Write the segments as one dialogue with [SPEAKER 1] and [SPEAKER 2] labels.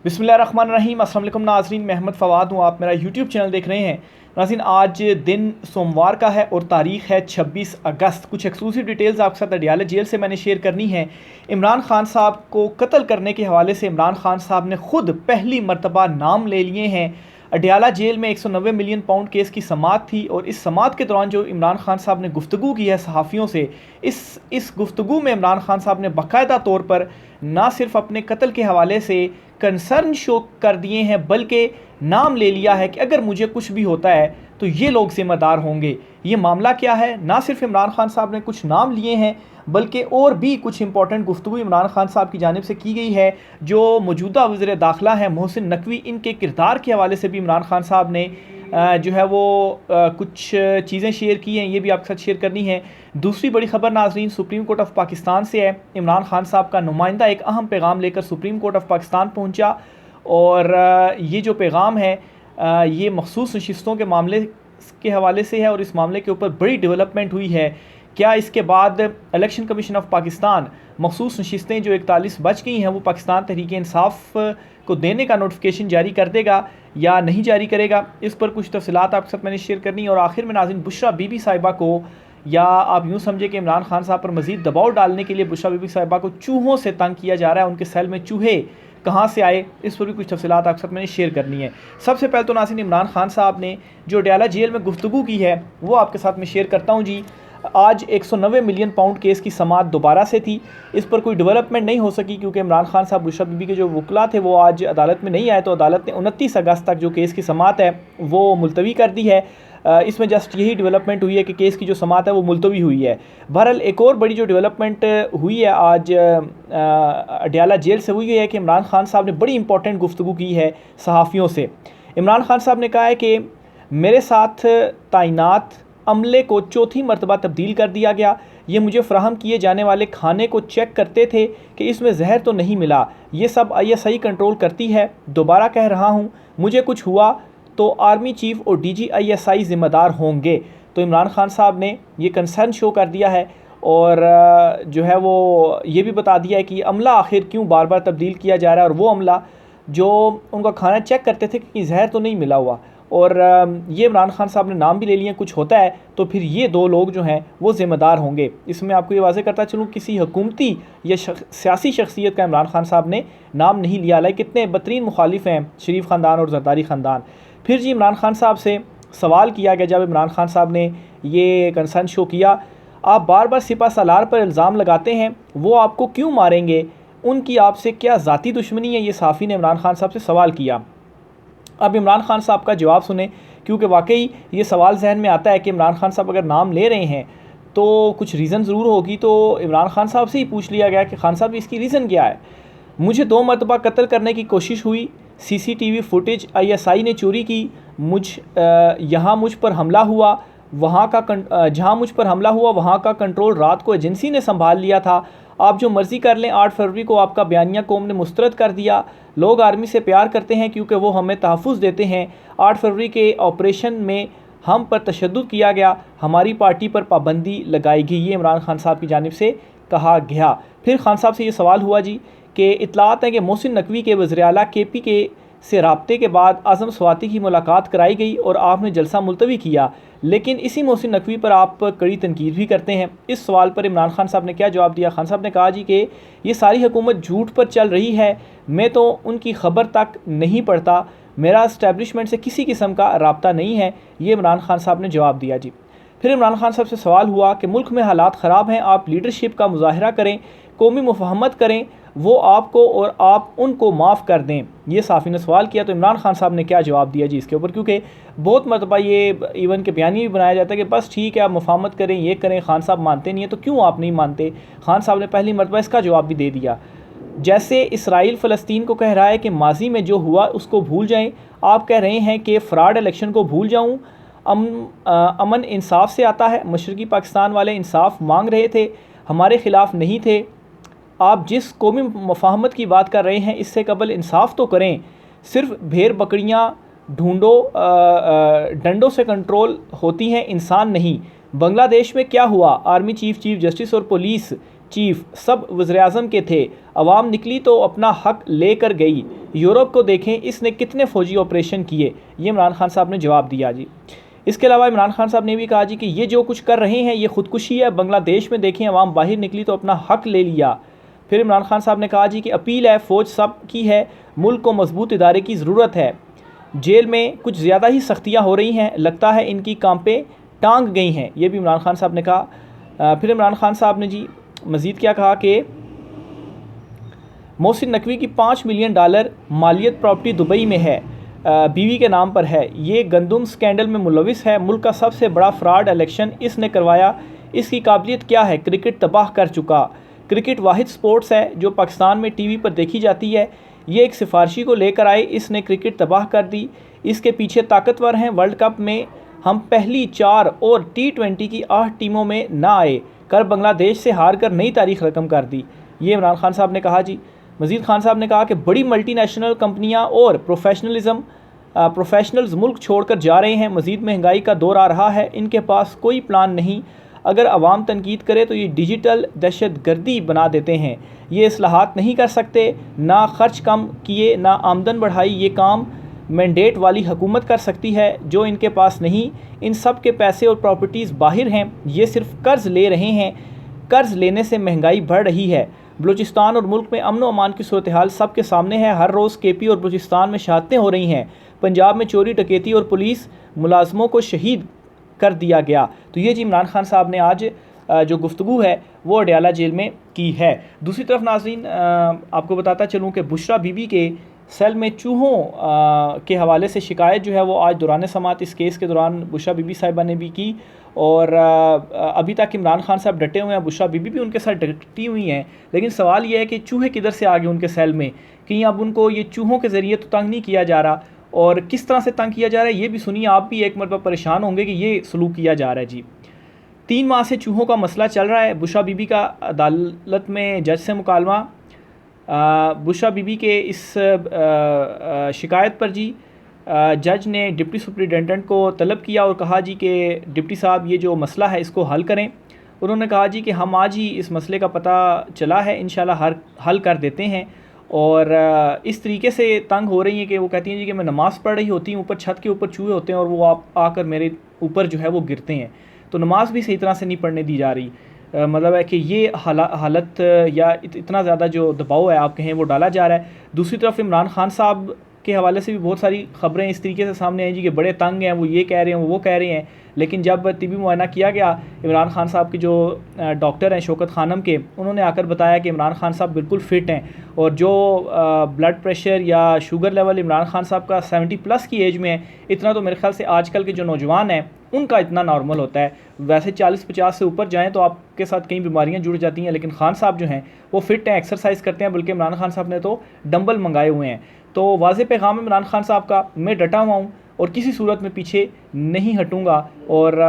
[SPEAKER 1] बिस्मिल्लाहिर्रहमानिर्रहीम। अस्सलाम वालेकुम नाज़रीन, मैं अहमद फ़वाद हूँ। आप मेरा यूट्यूब चैनल देख रहे हैं। नाज़रीन, आज दिन सोमवार का है और तारीख़ है 26 अगस्त। कुछ एक्सक्लूसिव डिटेल्स आपके साथ अडियाला जेल से मैंने शेयर करनी है। इमरान खान साहब को कत्ल करने के हवाले से इमरान खान साहब ने ख़ुद पहली मरतबा नाम ले लिए हैं। अडियाला जेल में 190 मिलियन पाउंड केस की समाअत थी और इस समाअत के दौरान जो इमरान खान साहब ने गुफ्तगू की है सहाफ़ियों से, इस गुफ्तगू में इमरान खान साहब ने बाकायदा तौर पर ना सिर्फ अपने कत्ल के हवाले से कंसर्न शो कर दिए हैं, बल्कि नाम ले लिया है कि अगर मुझे कुछ भी होता है तो ये लोग ज़िम्मेदार होंगे। ये मामला क्या है? ना सिर्फ इमरान खान साहब ने कुछ नाम लिए हैं, बल्कि और भी कुछ इंपॉर्टेंट गुफ्तगू इमरान खान साहब की जानिब से की गई है। जो मौजूदा वज़ीर दाखिला है मोहसिन नकवी, इनके किरदार के हवाले से भी इमरान खान साहब ने जो है वो कुछ चीज़ें शेयर की हैं, ये भी आपके साथ शेयर करनी है। दूसरी बड़ी ख़बर नाज़रीन सुप्रीम कोर्ट ऑफ पाकिस्तान से है। इमरान खान साहब का नुमाइंदा एक अहम पैगाम लेकर सुप्रीम कोर्ट ऑफ पाकिस्तान पहुंचा और ये जो पैगाम है ये मखसूस नशिस्तों के मामले के हवाले से है और इस मामले के ऊपर बड़ी डेवलपमेंट हुई है। क्या इसके बाद इलेक्शन कमीशन ऑफ पाकिस्तान मखसूस नशिस्तें जो 41 बच गई हैं वो पाकिस्तान तहरीक इंसाफ को देने का नोटिफिकेशन जारी कर देगा या नहीं जारी करेगा? इस पर कुछ तफसीलात आपके साथ मैंने शेयर करनी है। और आखिर में नाज़रीन, बुशरा बीबी साहिबा को, या आप यूँ समझे कि इमरान खान साहब पर मज़ीद दबाव डालने के लिए बुशरा बीबी साहिबा को चूहों से तंग किया जा रहा है। उनके सेल में चूहे कहाँ से आए, इस पर भी कुछ तफसीलात आपके साथ मैंने शेयर करनी है। सबसे पहले तो नाज़रीन, इमरान खान साहब ने जो अडियाला जेल में गुफ्तगू की है वो आपके साथ मैं शेयर करता हूँ जी। आज 190 मिलियन पाउंड केस की समाअत दोबारा से थी। इस पर कोई डेवलपमेंट नहीं हो सकी क्योंकि इमरान खान साहब, बुशरा बीबी के जो वकला थे वो आज अदालत में नहीं आए, तो अदालत ने 29 अगस्त तक जो केस की समाअत है वो मुलतवी कर दी है। इसमें जस्ट यही डेवलपमेंट हुई है कि केस की जो समाअत है वो मुलतवी हुई है। बहरहाल एक और बड़ी जो डेवलपमेंट हुई है आज अडियाला जेल से हुई है कि इमरान खान साहब ने बड़ी इंपॉर्टेंट गुफ्तगू की है सहाफ़ियों से। इमरान खान साहब ने कहा है कि मेरे साथ तैनात अमले को चौथी मरतबा तब्दील कर दिया गया। ये मुझे फ़राहम किए जाने वाले खाने को चेक करते थे कि इसमें जहर तो नहीं मिला। ये सब ISI कंट्रोल करती है। दोबारा कह रहा हूँ, मुझे कुछ हुआ तो आर्मी चीफ और DG ISI ज़िम्मेदार होंगे। तो इमरान खान साहब ने ये कंसर्न शो कर दिया है और जो है वो ये भी बता दिया है कि अमला आखिर क्यों बार बार तब्दील किया जा रहा है, और वो अमला जो उनका खाना चेक करते थे कि जहर तो नहीं मिला हुआ। और ये इमरान खान साहब ने नाम भी ले लिए। कुछ होता है तो फिर ये दो लोग जो हैं वो ज़िम्मेदार होंगे। इसमें आपको ये वाज़े करता चलूँ, किसी हुकूमती या सियासी शख्सियत का इमरान खान साहब ने नाम नहीं लिया। लाइक कितने बदतरीन मुखालिफ हैं शरीफ ख़ानदान और जरदारी ख़ानदान। फिर जी इमरान खान साहब से सवाल किया गया, जब इमरान खान साहब ने ये कंसर्न शो किया, आप बार बार सिपा सालार पर इल्ज़ाम लगाते हैं, वो आपको क्यों मारेंगे? उनकी आपसे क्या ज़ाती दुश्मनी है? ये सहाफ़ी ने इमरान खान साहब से सवाल किया। अब इमरान खान साहब का जवाब सुने, क्योंकि वाकई ये सवाल जहन में आता है कि इमरान खान साहब अगर नाम ले रहे हैं तो कुछ रीज़न ज़रूर होगी। तो इमरान खान साहब से ही पूछ लिया गया कि खान साहब इसकी रीज़न क्या है? मुझे 2 मरतबा कत्ल करने की कोशिश हुई, CCTV फुटेज ISI ने चोरी की, यहाँ मुझ पर हमला हुआ, जहाँ मुझ पर हमला हुआ वहाँ का कंट्रोल रात को एजेंसी ने संभाल लिया था। आप जो मर्ज़ी कर लें, 8 फरवरी को आपका बयानिया कौम ने मुस्तरद कर दिया। लोग आर्मी से प्यार करते हैं क्योंकि वो हमें तहफ़्फ़ुज़ देते हैं। 8 फरवरी के ऑपरेशन में हम पर तशद्दुद किया गया, हमारी पार्टी पर पाबंदी लगाई गई। ये इमरान खान साहब की जानिब से कहा गया। फिर खान साहब से ये सवाल हुआ जी कि इत्तलात हैं कि मोहसिन नकवी के वज़ीर आला KP के से राब्ते के बाद आज़म स्वाति की मुलाकात कराई गई और आपने जलसा मुलतवी किया, लेकिन इसी मोहसिन नकवी पर आप कड़ी तनकीद भी करते हैं। इस सवाल पर इमरान खान साहब ने क्या जवाब दिया? खान साहब ने कहा जी कि ये सारी हुकूमत झूठ पर चल रही है, मैं तो उनकी ख़बर तक नहीं पढ़ता, मेरा इस्टेब्लिशमेंट से किसी किस्म का राब्ता नहीं है। ये इमरान खान साहब ने जवाब दिया जी। फिर इमरान खान साहब से सवाल हुआ कि मुल्क में हालात ख़राब हैं, आप लीडरशिप का मुजाहरा करें, कौमी मुफाहमत करें, वो आपको और आप उनको माफ़ कर दें। ये सहाफ़ी ने सवाल किया। तो इमरान खान साहब ने क्या जवाब दिया जी इसके ऊपर? क्योंकि बहुत मरतबा ये इवन के बयानी भी बनाया जाता है कि बस ठीक है आप मुफाहमत करें, ये करें, खान साहब मानते नहीं हैं, तो क्यों आप नहीं मानते? खान साहब ने पहली मरतबा इसका जवाब भी दे दिया। जैसे इसराइल फ़लस्तीन को कह रहा है कि माजी में जो हुआ उसको भूल जाएँ, आप कह रहे हैं कि फ़्रॉड इलेक्शन को भूल जाऊँ। अमन इंसाफ से आता है, मशरक़ी पाकिस्तान वाले इंसाफ मांग रहे थे, हमारे ख़िलाफ़ नहीं थे। आप जिस कौमी मुफाहमत की बात कर रहे हैं इससे कबल इंसाफ तो करें। सिर्फ भेड़ बकरियां ढूंढो, डंडों से कंट्रोल होती हैं, इंसान नहीं। बांग्लादेश में क्या हुआ? आर्मी चीफ, चीफ जस्टिस और पुलिस चीफ सब वज़ीर-ए-आज़म के थे। अवाम निकली तो अपना हक लेकर गई। यूरोप को देखें, इसने कितने फ़ौजी ऑपरेशन किए। ये इमरान खान साहब ने जवाब दिया जी। इसके अलावा इमरान खान साहब ने भी कहा जी कि ये जो कुछ कर रहे हैं ये ख़ुदकुशी है। बांग्लादेश में देखें, अवाम बाहर निकली तो अपना हक ले लिया। फिर इमरान खान साहब ने कहा जी कि अपील है, फ़ौज सब की है, मुल्क को मजबूत इदारे की ज़रूरत है। जेल में कुछ ज़्यादा ही सख्तियाँ हो रही हैं, लगता है इनकी कांपें टांग गई हैं। ये भी इमरान खान साहब ने कहा। फिर इमरान खान साहब ने जी मज़ीद क्या कहा कि मोहसिन नकवी की $5 मिलियन मालियत प्रॉपर्टी दुबई में है, बीवी के नाम पर है। ये गंदुम स्कैंडल में मुलविस है। मुल्क का सबसे बड़ा फ्रॉड इलेक्शन इसने करवाया। इसकी काबिलियत क्या है? क्रिकेट तबाह कर चुका। क्रिकेट वाहिद स्पोर्ट्स है जो पाकिस्तान में टीवी पर देखी जाती है। ये एक सिफारशी को लेकर आए, इसने क्रिकेट तबाह कर दी। इसके पीछे ताकतवर हैं। वर्ल्ड कप में हम पहली 4 और T20 की 8 टीमों में ना आए, कर बांग्लादेश से हार कर नई तारीख रकम कर दी। ये इमरान खान साहब ने कहा जी। मज़ीद खान साहब ने कहा कि बड़ी मल्टीनेशनल कंपनियां और प्रोफेशनल्स मुल्क छोड़कर जा रहे हैं। मज़ीद महंगाई का दौर आ रहा है, इनके पास कोई प्लान नहीं। अगर अवाम तनकीद करे तो ये डिजिटल दहशत गर्दी बना देते हैं। ये इस्लाहात नहीं कर सकते, ना खर्च कम किए ना आमदन बढ़ाई। ये काम मैंडेट वाली हुकूमत कर सकती है, जो इनके पास नहीं। इन सब के पैसे और प्रॉपर्टीज़ बाहर हैं, ये सिर्फ कर्ज़ ले रहे हैं। कर्ज़ लेने से महंगाई बढ़ रही है। बलूचिस्तान और मुल्क में अमन व अमान की सूरत हाल सबके सामने है। हर रोज़ KP और बलूचिस्तान में शहादतें हो रही हैं। पंजाब में चोरी डकैती और पुलिस मुलाजमों को शहीद कर दिया गया। तो ये जी इमरान खान साहब ने आज जो गुफ्तगू है वो अडयाला जेल में की है। दूसरी तरफ नाज़रीन, आपको बताता चलूँ कि बुशरा बीबी के सेल में चूहों के हवाले से शिकायत जो है वो आज दौरान समात इस केस के दौरान बुशरा बीबी साहिबा ने भी की। और अभी तक इमरान खान साहब डटे हुए हैं, बुशरा बीबी भी उनके साथ डटी हुई हैं। लेकिन सवाल ये है कि चूहे किधर से आ गए उनके सेल में, कहीं अब उनको ये चूहों के ज़रिए तो तंग नहीं किया जा रहा, और किस तरह से तंग किया जा रहा है ये भी सुनिए। आप भी एक मरतबा परेशान होंगे कि ये सलूक किया जा रहा है जी। 3 माह से चूहों का मसला चल रहा है। बुशरा बीबी का अदालत में जज से मुकालमा। बुशरा बीबी के इस शिकायत पर जी जज ने डिप्टी सुपरिटेंडेंट को तलब किया और कहा जी कि डिप्टी साहब ये जो मसला है इसको हल करें। उन्होंने कहा जी कि हम आज ही इस मसले का पता चला है, इंशाल्लाह हल कर देते हैं। और इस तरीके से तंग हो रही हैं कि वो कहती हैं जी कि मैं नमाज़ पढ़ रही होती हूँ, ऊपर छत के ऊपर चूहे होते हैं और वो आकर मेरे ऊपर जो है वो गिरते हैं, तो नमाज़ भी सही तरह से नहीं पढ़ने दी जा रही। मतलब है कि ये हालत या इतना ज़्यादा जो दबाव है आप कहें वो डाला जा रहा है। दूसरी तरफ इमरान खान साहब के हवाले से भी बहुत सारी ख़बरें इस तरीके से सामने आई जी कि बड़े तंग हैं, वो ये कह रहे हैं वो कह रहे हैं। लेकिन जब तिबी मुआयना किया गया इमरान खान साहब के जो डॉक्टर हैं शौकत खानम के, उन्होंने आकर बताया कि इमरान खान साहब बिल्कुल फ़िट हैं। और जो ब्लड प्रेशर या शुगर लेवल इमरान खान साहब का 70+ की एज में है, इतना तो मेरे ख्याल से आजकल के जो नौजवान हैं उनका इतना नॉर्मल होता है। वैसे 40-50 से ऊपर जाएँ तो आपके साथ कई बीमारियाँ जुड़ जाती हैं, लेकिन खान साहब जो हैं वो फ़िट हैं, एक्सरसाइज करते हैं, बल्कि इमरान खान साहब ने तो डंबल मंगाए हुए हैं। तो वाज़ेह पैगाम इमरान खान साहब का, मैं डटा हुआ हूँ और किसी सूरत में पीछे नहीं हटूँगा। और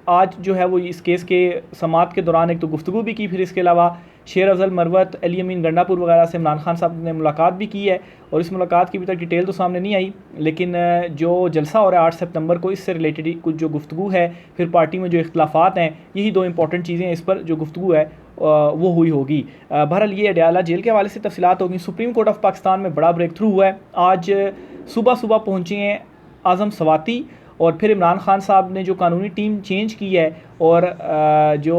[SPEAKER 1] आज जो है वो इस केस के समात के दौरान एक तो गुफ्तगू भी की, फिर इसके अलावा शेर अफजल मरवत, अली अमीन गंडापुर वगैरह से इमरान खान साहब ने मुलाकात भी की है। और इस मुलाकात की अभी तक डिटेल तो सामने नहीं आई, लेकिन जो जलसा हो रहा है 8 सितंबर को, इससे रिलेटेड कुछ जो गुफ्तगू है, फिर पार्टी में जो इख्तलाफात हैं, यही 2 इंपॉर्टेंट चीज़ें हैं। इस पर जो गुफ्तगू है वो हुई होगी। बहरहाल ये अडयाला जेल के हवाले से तफसीलात होगी। सुप्रीम कोर्ट ऑफ पाकिस्तान में बड़ा ब्रेक थ्रू हुआ है। आज सुबह पहुँचे हैं आज़म सवाती, और फिर इमरान खान साहब ने जो कानूनी टीम चेंज की है और जो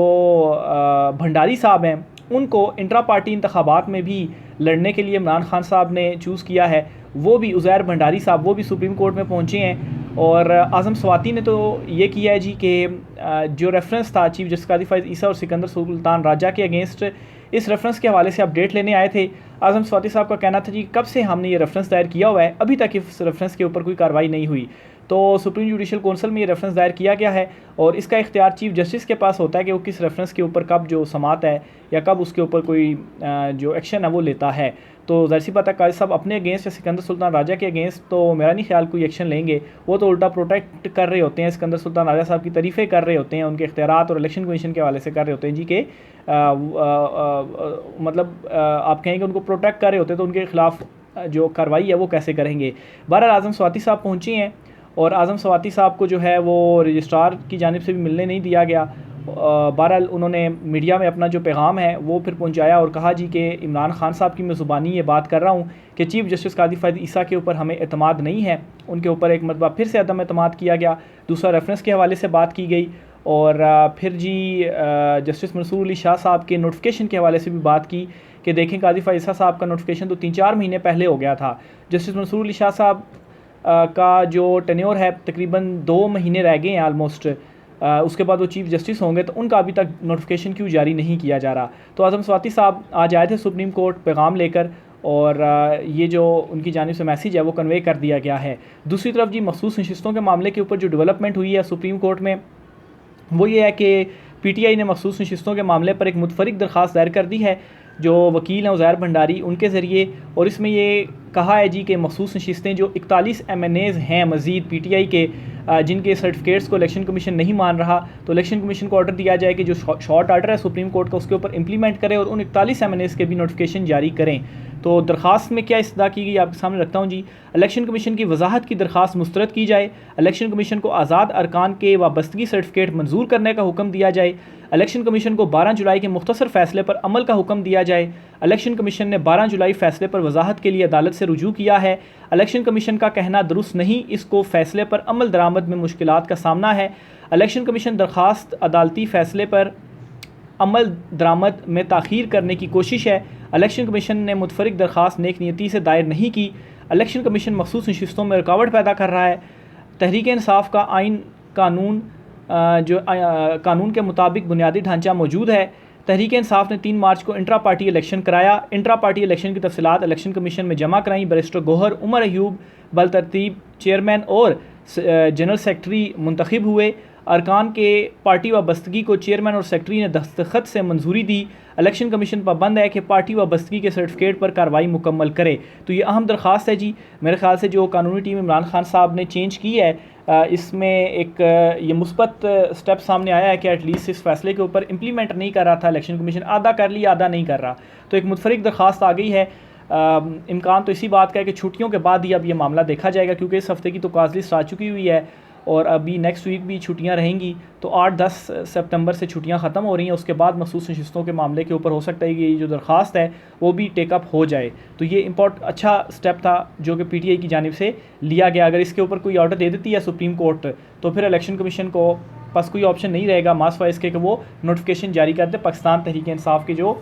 [SPEAKER 1] भंडारी साहब हैं उनको इंट्रा पार्टी इंतखाबात में भी लड़ने के लिए इमरान खान साहब ने चूज़ किया है। वो भी उज़ैर भंडारी साहब वो भी सुप्रीम कोर्ट में पहुँचे हैं। और आज़म सवाती ने तो ये किया है जी कि जो रेफरेंस था चीफ जस्टिस कादी फाइज़ ईसा और सिकंदर सुल्तान राजा के अगेंस्ट, इस रेफरेंस के हवाले से अपडेट लेने आए थे। आज़म सवाती साहब का कहना था जी कब से हमने ये रेफरेंस दायर किया हुआ है, अभी तक इस रेफरेंस के ऊपर कोई कार्रवाई नहीं हुई। तो सुप्रीम जुडिशल कौंसिल में ये रेफरेंस दायर किया गया है और इसका इख्तियार चीफ जस्टिस के पास होता है कि वो किस रेफरेंस के ऊपर कब जो समात है या कब उसके ऊपर कोई जो एक्शन है वो लेता है। तो ज़ाहिर सी बात है काजी साहब अपने अगेंस्ट या सिकंदर सुल्तान राजा के अगेंस्ट तो मेरा नहीं ख्याल कोई एक्शन लेंगे। वो तो उल्टा प्रोटेक्ट कर रहे होते हैं, सिकंदर सुल्तान राजा साहब की तारीफ़ें कर रहे होते हैं, उनके इख्तियारात और इलेक्शन कमीशन के हवाले से कर रहे होते हैं जी के मतलब आप कहेंगे उनको प्रोटेक्ट कर रहे होते हैं, तो उनके खिलाफ जो कार्रवाई है वो कैसे करेंगे। बहरहाल आज़म सवाती साहब पहुँचे हैं और आज़म सवाती साहब को जो है वो रजिस्ट्रार की जानिब से भी मिलने नहीं दिया गया। बहरहाल उन्होंने मीडिया में अपना जो पैगाम है वो फिर पहुंचाया और कहा जी कि इमरान खान साहब की मैं ज़ुबानी ये बात कर रहा हूँ कि चीफ़ जस्टिस कादी फ़ैज़ ईसा के ऊपर हमें एतमाद नहीं है। उनके ऊपर एक मरतबा फिर से अदम एतमाद किया गया, दूसरा रेफरेंस के हवाले से बात की गई और फिर जी जस्टिस मंसूर अली शाह साहब के नोटिफिकेशन के हवाले से भी बात की कि देखें कादी फ़ैज़ ईसा साहब का नोटिफिकेशन तो 3-4 महीने पहले हो गया था। जस्टिस मंसूर अली शाह साहब का जो टेन्योर है तकरीबन 2 महीने रह गए हैं ऑलमोस्ट, उसके बाद वो चीफ़ जस्टिस होंगे, तो उनका अभी तक नोटिफिकेशन क्यों जारी नहीं किया जा रहा। तो आज़म स्वाति साहब आज आए थे सुप्रीम कोर्ट पैगाम लेकर और ये जो उनकी जानिब से मैसेज है वो कन्वे कर दिया गया है। दूसरी तरफ जी मखसूस नशिस्तों के मामले के ऊपर जो डेवलपमेंट हुई है सुप्रीम कोर्ट में वो ये है कि PTI ने मखसूस नशिस्तों के मामले पर एक मुतफरिक दरख्वास्त दायर कर दी है जो वकील हैं उज़ैर भंडारी उनके ज़रिए, और इसमें ये कहा है जी कि मखसूस नशिस्तें जो 41 MNAs हैं मज़ीद PTI के जिनके सर्टिफिकेट्स को इलेक्शन कमीशन नहीं मान रहा, तो इलेक्शन कमीशन को ऑर्डर दिया जाए कि जो शॉर्ट ऑर्डर है सुप्रीम कोर्ट का उसके ऊपर इंप्लीमेंट करें और उन 41 MNAs के भी नोटिफिकेशन जारी करें। तो दरख्वास्त में क्या इस्तदा की गई आपके सामने रखता हूँ जी। इलेक्शन कमीशन की वजाहत की दरख्वास्त मुस्तरद की जाए, इलेक्शन कमीशन को आज़ाद अरकान के वाबस्तगी सर्टिफिकेट मंजूर करने का हुक्म दिया जाए, इलेक्शन कमीशन को 12 जुलाई के मुख्तसर फैसले पर अमल का हुक्म दिया जाए। इलेक्शन कमीशन ने 12 जुलाई फैसले पर वजाहत के लिए अदालत से रुजू किया है। इलेक्शन कमीशन का कहना दुरुस्त नहीं, इसको फैसले पर अमल दरामद में मुश्किलात का सामना है। इलेक्शन कमीशन दरख्वास्त अदालती फैसले पर अमल दरामद में ताख़ीर करने की कोशिश है। इलेक्शन कमीशन ने मुतफरिक दरख्वास्त नेक नीयती से दायर नहीं की। इलेक्शन कमीशन मखसूस नशिस्तों में रुकावट पैदा कर रहा है। तहरीक इंसाफ का आइन कानून के मुताबिक बुनियादी ढांचा मौजूद है। तहरीक इंसाफ ने 3 मार्च को इंट्रा पार्टी इलेक्शन कराया। इंट्रा पार्टी इलेक्शन की तफसीलात इलेक्शन कमीशन में जमा कराई। बैरिस्टर गौहर उमर अयूब बलतरतीब चेयरमैन और जनरल सेक्रेटरी मुंतखब हुए। अरकान के पार्टी वाबस्तगी को चेयरमैन और सेक्रेटरी ने दस्तखत से मंजूरी दी। इलेक्शन कमीशन पाबंद है कि पार्टी वाबस्तगी के सर्टिफिकेट पर कार्रवाई मुकम्मल करे। तो ये अहम दरख्वास्त है जी। मेरे ख्याल से जो कानूनी टीम इमरान खान साहब ने चेंज की है इसमें एक ये मुस्बत स्टेप सामने आया है कि एटलीस्ट इस फैसले के ऊपर इम्प्लीमेंट नहीं कर रहा था इलेक्शन कमीशन, आधा कर लिया आधा नहीं कर रहा, तो एक मुतफरिक दरख्वास्त आ गई है। इम्कान तो इसी बात का है कि छुट्टियों के बाद ही अब ये मामला देखा जाएगा, क्योंकि इस हफ्ते की तो काज लिस्ट आ चुकी हुई है और अभी नेक्स्ट वीक भी छुट्टियां रहेंगी, तो 8-10 सितंबर से छुट्टियां ख़त्म हो रही हैं। उसके बाद मखसूस नशिस्तों के मामले के ऊपर हो सकता है कि ये जो दरख्वास्त है वो भी टेकअप हो जाए। तो ये अच्छा स्टेप था जो कि PTI की जानिब से लिया गया। अगर इसके ऊपर कोई ऑर्डर दे देती है सुप्रीम कोर्ट तो फिर इलेक्शन कमीशन को पास कोई ऑप्शन नहीं रहेगा मासवा इसके कि वो नोटिफिकेशन जारी कर दे पाकिस्तान तहरीक इंसाफ के जो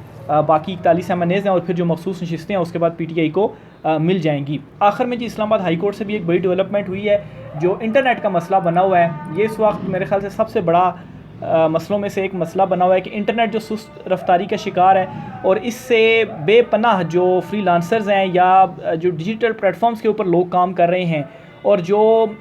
[SPEAKER 1] बाकी 41 MNAs हैं और फिर जो मखसूस नशिस्तें हैं उसके बाद PTI को मिल जाएंगी। आखिर में जी इस्लामाबाद हाई कोर्ट से भी एक बड़ी डेवलपमेंट हुई है। जो इंटरनेट का मसला बना हुआ है ये इस वक्त मेरे ख्याल से सबसे बड़ा मसलों में से एक मसला बना हुआ है कि इंटरनेट जो सुस्त रफ्तारी का शिकार है और इससे बेपनाह जो फ्रीलांसर्स हैं या जो डिजिटल प्लेटफॉर्म्स के ऊपर लोग काम कर रहे हैं और जो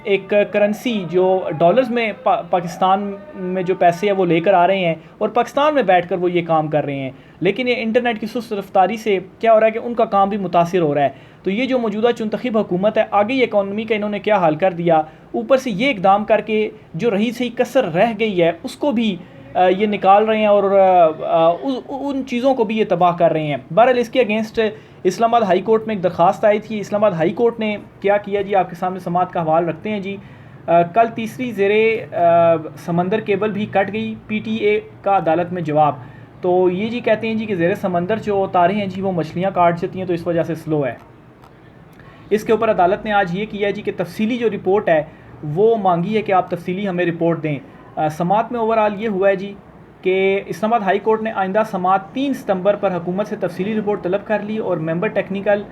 [SPEAKER 1] एक करेंसी जो डॉलर्स में पाकिस्तान में जो पैसे हैं वो लेकर आ रहे हैं और पाकिस्तान में बैठकर वो ये काम कर रहे हैं, लेकिन ये इंटरनेट की सुस्त रफ्तारी से क्या हो रहा है कि उनका काम भी मुतासिर हो रहा है। तो ये जो मौजूदा चुनतखब हुकूमत है आगे ये इकॉनमी का इन्होंने क्या हाल कर दिया, ऊपर से ये इकदाम करके जो रही सही कसर रह गई है उसको भी ये निकाल रहे हैं और उन चीज़ों को भी ये तबाह कर रहे हैं। बहरहाल इसके अगेंस्ट इस्लामाबाद हाई कोर्ट में एक दरख्वास्त आई थी। इस्लामाबाद हाई कोर्ट ने क्या किया जी आपके सामने समात का हवाल रखते हैं जी। कल तीसरी ज़ेरे समंदर केबल भी कट गई, PTA का अदालत में जवाब। तो ये जी कहते हैं जी कि ज़ेरे समंदर जो तारे हैं जी वो मछलियाँ काट देती हैं तो इस वजह से स्लो है। इसके ऊपर अदालत ने आज ये किया है जी कि तफसीली जो रिपोर्ट है वो मांगी है कि आप तफसीली हमें रिपोर्ट दें। समात में ओवरऑल ये हुआ है जी कि इस्लामाबाद हाई कोर्ट ने आइंदा समात 3 सितंबर पर हुकूमत से तफसीली रिपोर्ट तलब कर ली और मेंबर टेक्निकल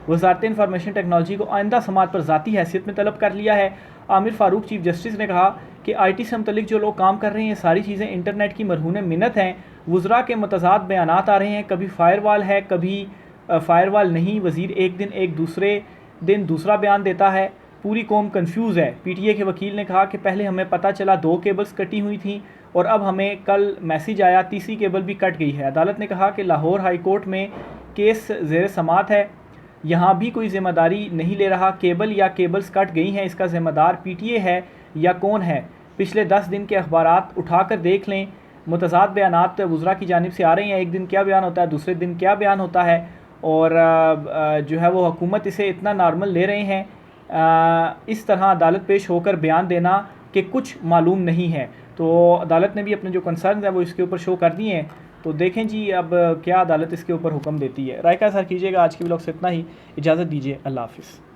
[SPEAKER 1] वजारत इंफॉर्मेशन टेक्नोलॉजी को आइंदा समात पर ज़ाती हैसियत में तलब कर लिया है। आमिर फ़ारूक चीफ जस्टिस ने कहा कि IT से मुतल्लिक जो लोग काम कर रहे हैं सारी चीज़ें इंटरनेट की मरहून मिन्नत हैं। वज़रा के मुतज़ाद बयान आ रहे हैं, कभी फ़ायरवॉल है कभी फ़ायरवॉल नहीं। वज़ीर एक दिन एक दूसरे दिन दूसरा बयान देता है, पूरी कौम कंफ्यूज है। PTA के वकील ने कहा कि पहले हमें पता चला 2 केबल्स कटी हुई थी और अब हमें कल मैसेज आया तीसरी केबल भी कट गई है। अदालत ने कहा कि लाहौर हाई कोर्ट में केस ज़ेर समात है, यहाँ भी कोई ज़िम्मेदारी नहीं ले रहा। केबल या केबल्स कट गई हैं इसका ज़िम्मेदार PTA है या कौन है? पिछले 10 दिन के अखबारात उठाकर देख लें, मुतज़ाद बयानात वज़रा की जानिब से आ रहे हैं। एक दिन क्या बयान होता है, दूसरे दिन क्या बयान होता है और जो है वो हुकूमत इसे इतना नॉर्मल ले रहे हैं। इस तरह अदालत पेश होकर बयान देना कि कुछ मालूम नहीं है।
[SPEAKER 2] तो अदालत ने भी अपने जो कंसर्न है वो इसके ऊपर शो कर दिए हैं। तो देखें जी अब क्या अदालत इसके ऊपर हुक्म देती है। राय का सर कीजिएगा। आज की व्लॉग से इतना ही, इजाज़त दीजिए, अल्लाह हाफिज़।